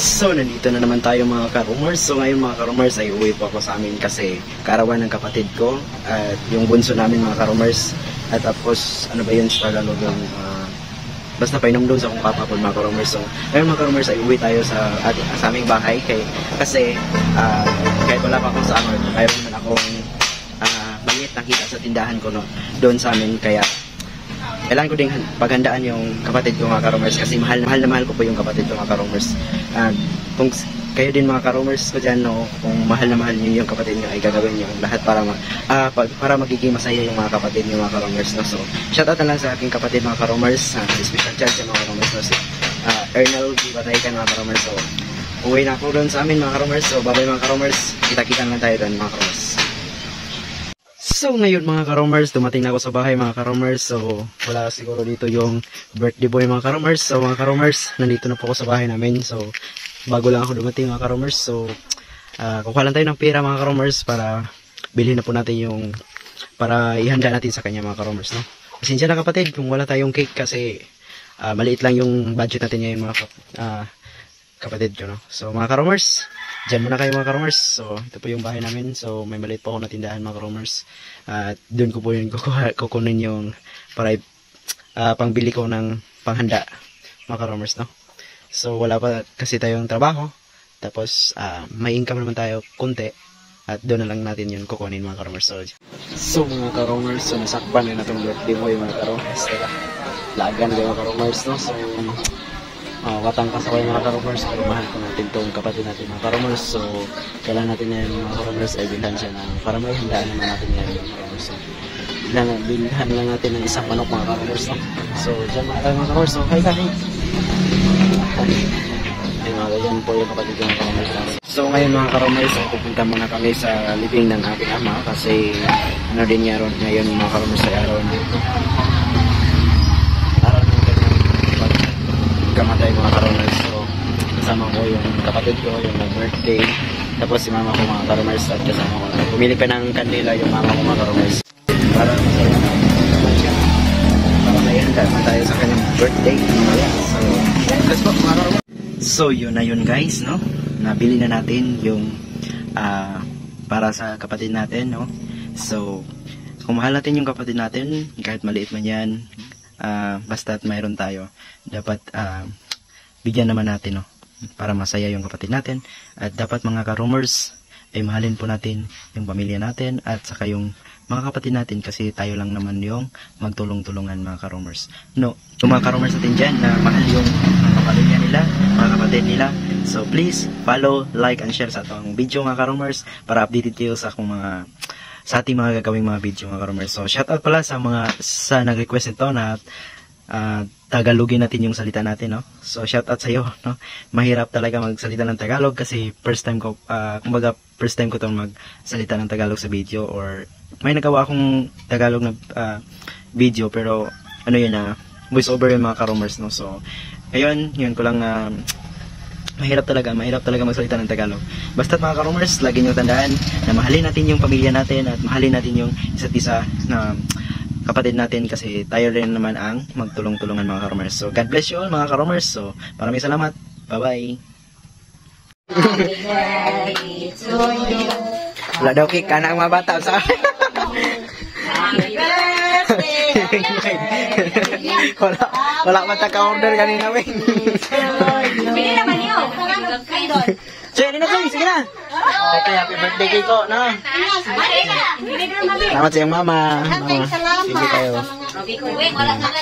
So, nandito na naman tayo mga karumers. So, ngayon mga karumers ay uwi po ako sa amin kasi karawan ng kapatid ko at yung bunso namin mga karumers. At tapos, ano ba yun sa Tagalog yung basta painom doon sa akong papa po mga karumers. So, ngayon mga karumers ay uwi tayo sa aming bahay kasi kahit wala pa akong sahod, mayroon man akong maliit na kita sa tindahan ko doon sa amin. Kaya kailangan ko ding paghandaan yung kapatid ko mga karomers kasi mahal na mahal ko po yung kapatid ko mga karomers. Kung kayo din mga karomers ko dyan, no, kung mahal na mahal niyo yung kapatid niyo ay gagawin niyo lahat para magiging masaya yung mga kapatid niyo mga karomers. No? So, shoutout na lang sa aking kapatid mga karomers, special charge mga karomers. No? Si Ernal Bataykan mga karomers. So, uwi na ako doon sa amin mga karomers. So, bye mga karomers. Kita-kita lang tayo doon mga karomers. So ngayon mga karomers, dumating na ako sa bahay mga karomers. So wala siguro dito yung birthday boy mga karomers. So mga karomers, nandito na po ako sa bahay namin. So bago lang ako dumating mga karomers. So kukuha lang tayo ng pera mga karomers para bilhin na po natin yung para ihanda natin sa kanya mga karomers, no? Pasensya na kapatid kung wala tayong cake kasi maliit lang yung budget natin ngayon mga kapatid ko, no? So mga karomers, dyan muna kayo mga karomers. So ito po yung bahay namin. So may maliit po ako na tindahan mga karomers. At doon ko po yun kukunin yung para pangbili ko ng panghanda mga karomers, no? So wala pa kasi tayong trabaho. Tapos may income naman tayo konti. At doon na lang natin yun kukunin mga karomers. So mga karomers, so nasakpan na itong birthday mo yung mga karomers. Lagan na mga karomers, no? So watang pa sa kayo mga karomers, pero mahal ko natin itong kapatid natin mga karomers. So kailangan natin yan mga karomers ay bilhan siya para may handaan naman natin yan mga karomers. So bilhan lang natin ng isang manok mga karomers, no? So dyan mga karomers, so hi. Yan po yung kapatid ng mga karomers natin. So ngayon mga karomers, pupunta muna kami sa living ng aking ama kasi ano din niya ngayon mga karomers ay araw dito. Kamatay mga karomers. So kasama ko yung kapatid ko yung nag-birthday, tapos si mama ko mga karomers, at kasama ko na pumili pa ng kandila yung mama ko mga karomers para mayanda naman tayo sa kanyang birthday. So let's go mga karomers. So yun na yun guys, no? Nabili na natin yung para sa kapatid natin, no? So kung mahal natin yung kapatid natin kahit maliit man yan, basta't mayroon tayo, dapat bigyan naman natin, no? Para masaya yung kapatid natin. At dapat mga karomers ay mahalin po natin yung pamilya natin at saka yung mga kapatid natin kasi tayo lang naman yung magtulong-tulungan mga karomers, no? Yung mga karomers natin dyan na mahal yung pamilya nila, mga kapatid nila. So please follow, like, and share sa itong video mga karomers para updated kayo sa akong sa ating mga gagawing mga video mga karomers. So shoutout pala sa nag-request nito na Tagalogin natin yung salita natin, no? So shoutout sa iyo, no? Mahirap talaga magsalita ng Tagalog kasi first time ko tong magsalita ng Tagalog sa video, or may nagawa akong Tagalog na video pero ano yun voice over yung mga karomers, no? So ayun, yun ko lang mahirap talaga magsalita ng Tagalog. Basta mga karomers, lagi nyo tandaan na mahalin natin yung pamilya natin at mahalin natin yung isa't isa na kapatid natin kasi tayo rin naman ang magtulong-tulungan mga karomers. So God bless you all mga karomers. So maraming salamat. Bye-bye. Wala daw cake ka na ang mga bata. Wala man taka-order kanina, wey. Bili naman yun. Sige na. Okay, happy birthday kay ko, no? Salamat sa iyong mama. Sige kayo. Wala ka na